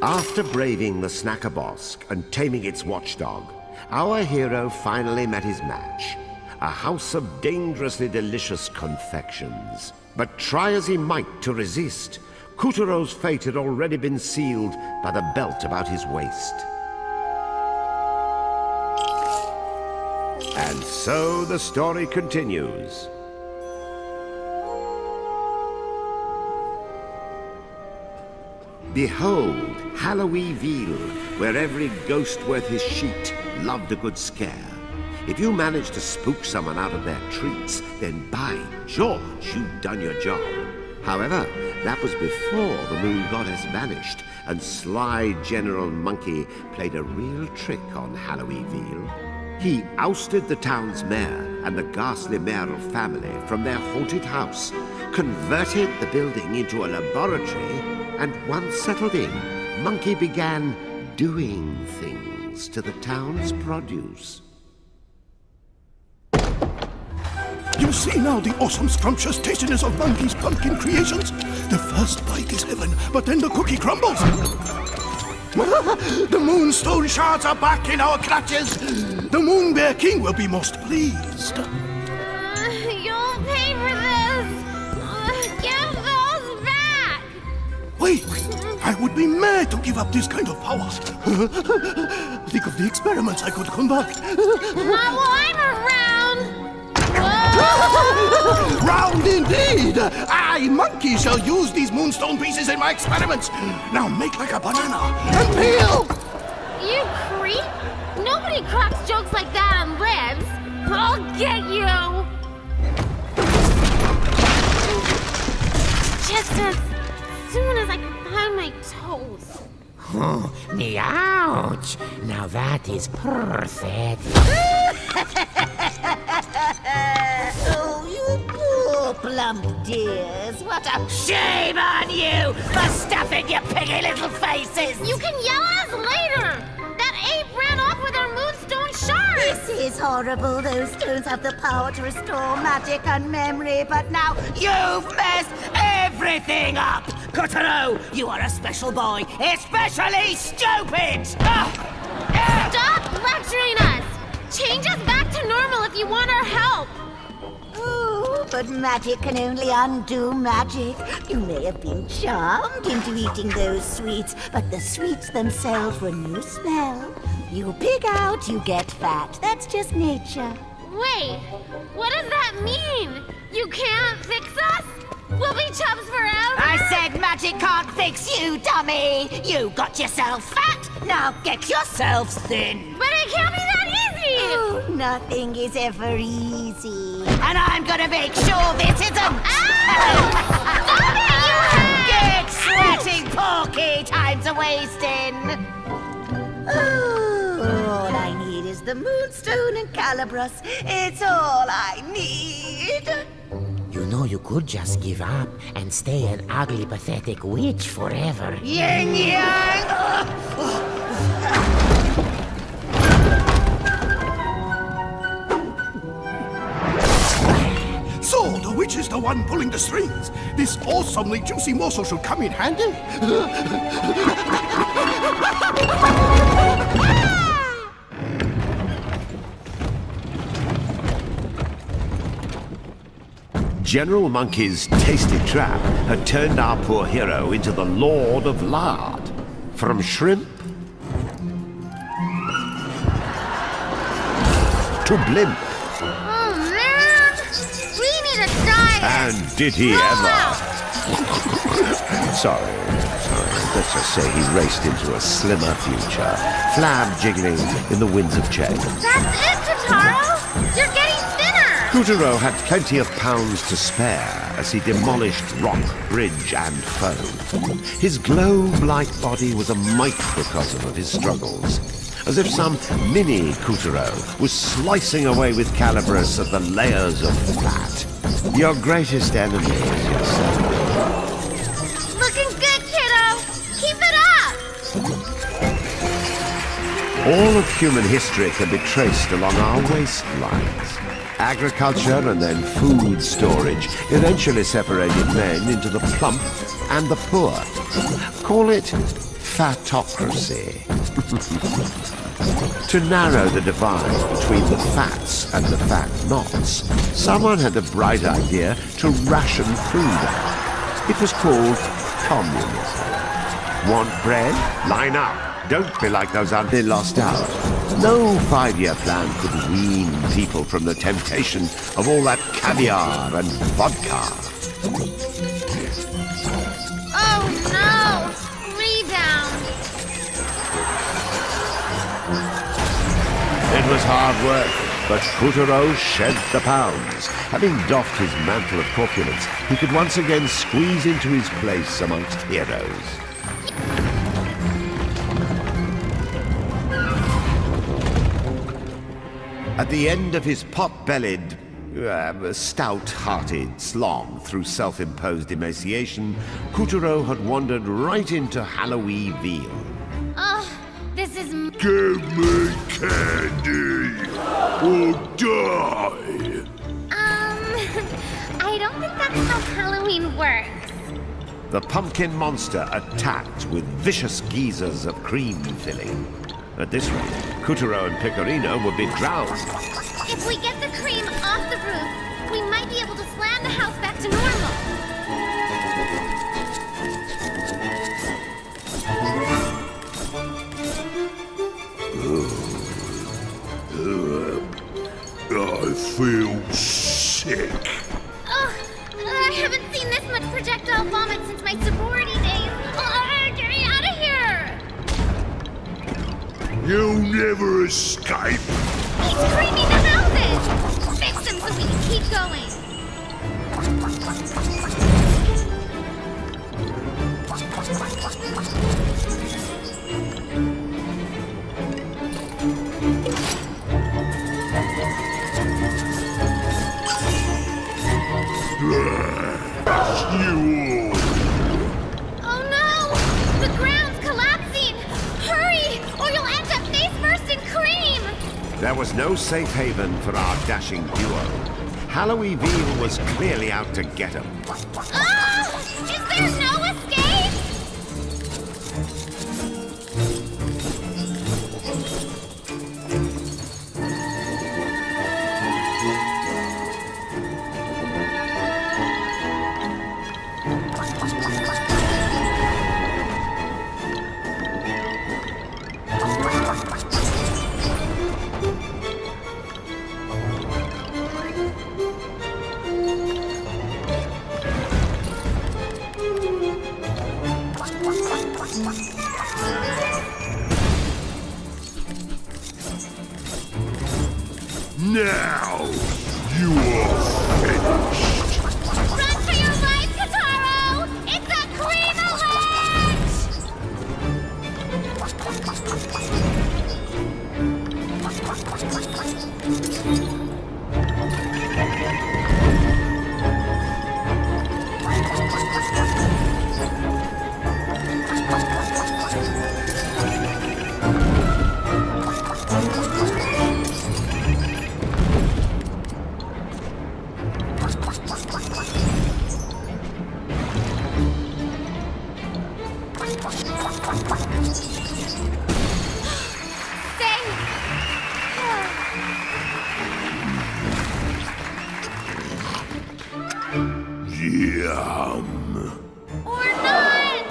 After braving the Snacker Bosk and taming its watchdog, our hero finally met his match. A house of dangerously delicious confections. But try as he might to resist, Kuturo's fate had already been sealed by the belt about his waist. And so the story continues. Behold, Halloweenville, where every ghost worth his sheet loved a good scare. If you manage to spook someone out of their treats, then by George, you've done your job. However, that was before the moon goddess vanished, and sly General Monkey played a real trick on Halloweenville. He ousted the town's mayor and the ghastly mayoral family from their haunted house, converted the building into a laboratory, and once settled in, Monkey began doing things to the town's produce. You see now the awesome scrumptious tastiness of Monkey's pumpkin creations? The first bite is heaven, but then the cookie crumbles. The moonstone shards are back in our clutches. The Moon Bear King will be most pleased. You'll pay for this. Give those back. Wait, I would be mad to give up this kind of power. Think of the experiments I could conduct. Not while I'm around. Round indeed! I, Monkey, shall use these moonstone pieces in my experiments. Now make like a banana and peel! You creep! Nobody cracks jokes like that on lives. I'll get you! Just as soon as I can find my toes. Oh, me ouch! Now that is perfect. Oh, you poor plump dears. What a shame on you for stuffing your piggy little faces. You can yell at us later! That ape ran off with our moonstone shards! This is horrible. Those stones have the power to restore magic and memory, but now you've messed everything up. Kotaro, you are a special boy, especially stupid. Stop lecturing us! Change us back to normal if you want our help! Oh, but magic can only undo magic. You may have been charmed into eating those sweets, but the sweets themselves renew smell. You pig out, you get fat. That's just nature. Wait, what does that mean? You can't fix us? We'll be chums forever? I said magic can't fix you, dummy. You got yourself fat, now get yourselves thin. But it can't be that easy! Oh, nothing is ever easy. And I'm gonna make sure this isn't. Stop it, you hack! Get sweating, Porky. Time's a-wasting. Oh, all I need is the Moonstone and Calibros. It's all I need. You know you could just give up and stay an ugly, pathetic witch forever. Yin Yang! So, the witch is the one pulling the strings. This awesomely juicy morsel should come in handy. General Monkey's tasty trap had turned our poor hero into the Lord of Lard. From shrimp to blimp. Oh, man! We need a diet! And did he ever? Sorry. Let's just say he raced into a slimmer future, flab jiggling in the winds of change. That's it, Totaro! You're getting thinner! Kuturo had plenty of pounds to spare as he demolished rock, bridge, and foe. His globe-like body was a microcosm of his struggles, as if some mini Kuturo was slicing away with Calibros at the layers of fat. Your greatest enemy is yourself. Looking good, kiddo! Keep it up! All of human history can be traced along our waistlines. Agriculture and then food storage eventually separated men into the plump and the poor. Call it fatocracy. To narrow the divide between the fats and the fat-nots, someone had the bright idea to ration food. It was called communism. Want bread? Line up. Don't be like those ugly lost out. No 5-year plan could wean people from the temptation of all that caviar and vodka. Oh no! Rebound! It was hard work, but Puppeteer shed the pounds. Having doffed his mantle of corpulence, he could once again squeeze into his place amongst heroes. At the end of his pot-bellied, stout-hearted slog through self-imposed emaciation, Puppeteer had wandered right into AlKaamiGames. Oh, this is... Give me candy or die. I don't think that's how Halloween works. The pumpkin monster attacked with vicious geysers of cream filling. At this rate, Puppeteer and Piccolino would be drowned. If we get the cream off the roof, we might be able to slam the house back to normal. I feel sick. Ugh, I haven't seen this much projectile vomit since my sorority days. Get me out of here! You'll never escape. He's creaming the houses! Fix him so we can keep going. You Oh no! The ground's collapsing! Hurry, or you'll end up face first in cream! There was no safe haven for our dashing duo. AlKaamiGames was clearly out to get him. Ah! Is there no escape? now. You are finished. Run for your life, Kataro! It's a cream alert! Yum. Or not!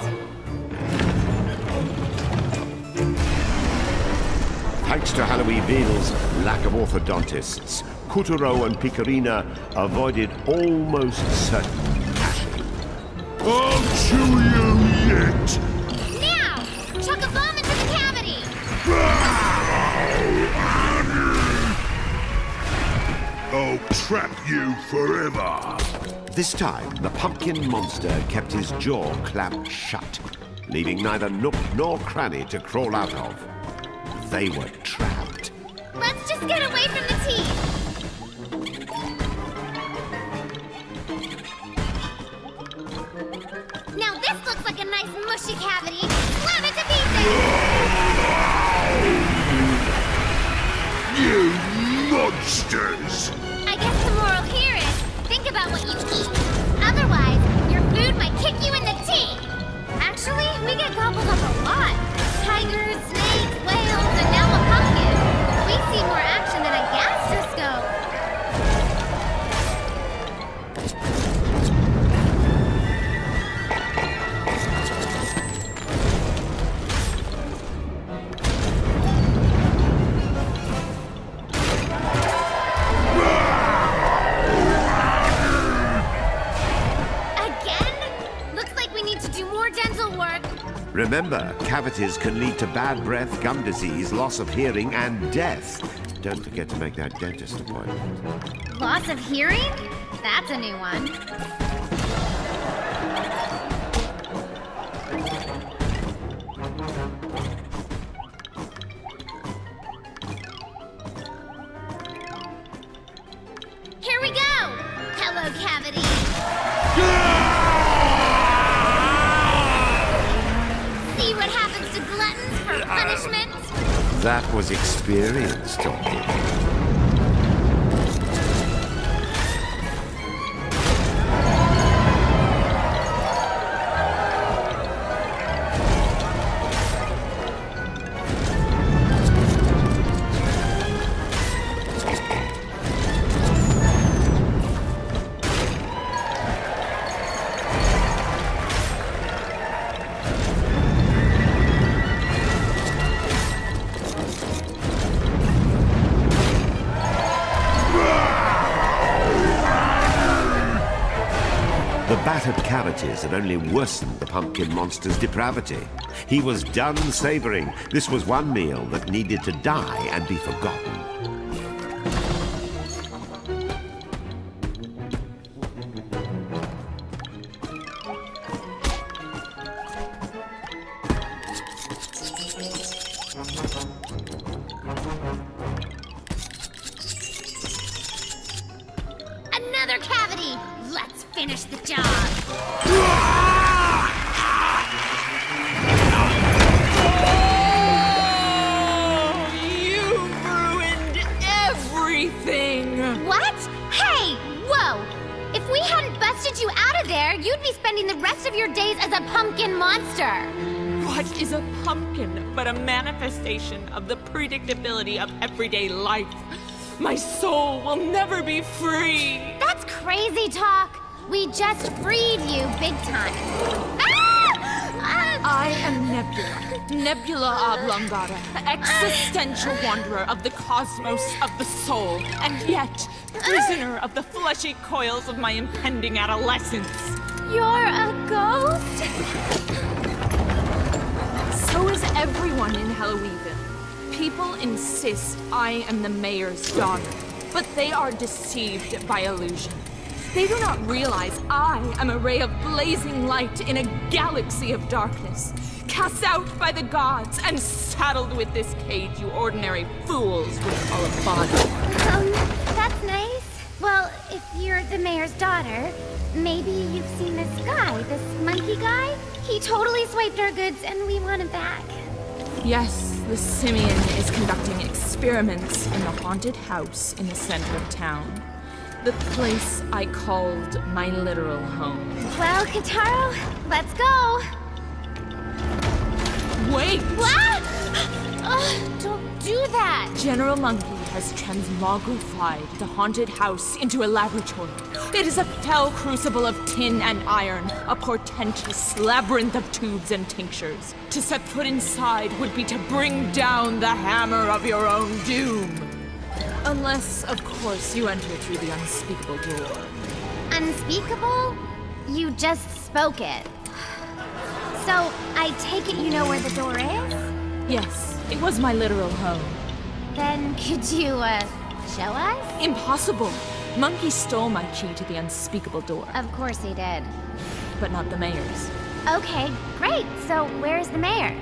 Thanks to AlKaamiGames' lack of orthodontists, Puppeteer and Piccolino avoided almost certain cashing. I'll chew you yet. Now! Chuck a bomb into the cavity! I'll trap you forever. This time, the pumpkin monster kept his jaw clamped shut, leaving neither nook nor cranny to crawl out of. They were trapped. Let's just get away from the teeth! Now this looks like a nice mushy cavity! Slam it to pieces! You monsters! I guess the moral here is, think about what you eat. Otherwise, your food might kick you in the teeth! Actually, we get gobbled up a lot. tigers, snakes, whales, and now a pumpkin. We've seen more action than a gastroscope. Again? Looks like we need to do more dental work. Remember, cavities can lead to bad breath, gum disease, loss of hearing, and death. Don't forget to make that dentist appointment. Loss of hearing? That's a new one. Here we go! Hello, cavity. See what happens to gluttons for punishment? That was experience talking. The battered cavities had only worsened the pumpkin monster's depravity. He was done savoring. This was one meal that needed to die and be forgotten. Another cavity! Let's finish the job! You've ruined everything! What? Hey! Whoa! If we hadn't busted you out of there, you'd be spending the rest of your days as a pumpkin monster! What is a pumpkin but a manifestation of the predictability of everyday life? My soul will never be free! That's crazy talk! We just freed you big time. Ah! I am Nebula, Nebula Oblongata, existential wanderer of the cosmos of the soul, and yet prisoner of the fleshy coils of my impending adolescence. You're a ghost? So is everyone in Halloweenville. People insist I am the mayor's daughter, but they are deceived by illusion. They do not realize I am a ray of blazing light in a galaxy of darkness, cast out by the gods and saddled with this cage you ordinary fools would call a body. That's nice. Well, if you're the mayor's daughter, maybe you've seen this guy, this monkey guy? He totally swiped our goods and we want him back. Yes, the simian is conducting experiments in the haunted house in the center of town. The place I called my literal home. Well, Kitaro, let's go. Wait! What? Don't do that. General Monkey has transmogrified the haunted house into a laboratory. It is a fell crucible of tin and iron, a portentous labyrinth of tubes and tinctures. To set foot inside would be to bring down the hammer of your own doom. Unless, of course, you enter through the unspeakable door. Unspeakable? You just spoke it. So, I take it you know where the door is? Yes, it was my literal home. Then could you, show us? Impossible! Monkey stole my key to the unspeakable door, Of course he did. but not the mayor's. Okay, great. So, where's the mayor?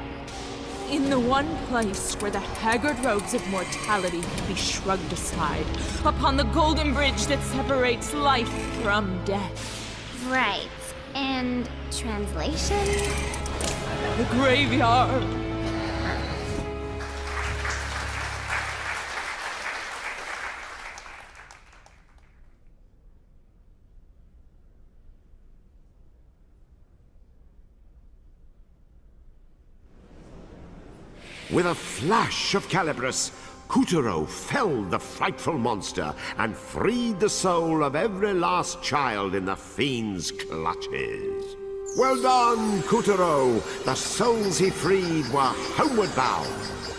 In the one place where the haggard robes of mortality can be shrugged aside, upon the golden bridge that separates life from death. Right. And translation? The graveyard. With a flash of Calibris, Kuturo felled the frightful monster and freed the soul of every last child in the fiend's clutches. Well done, Kuturo! The souls he freed were homeward bound.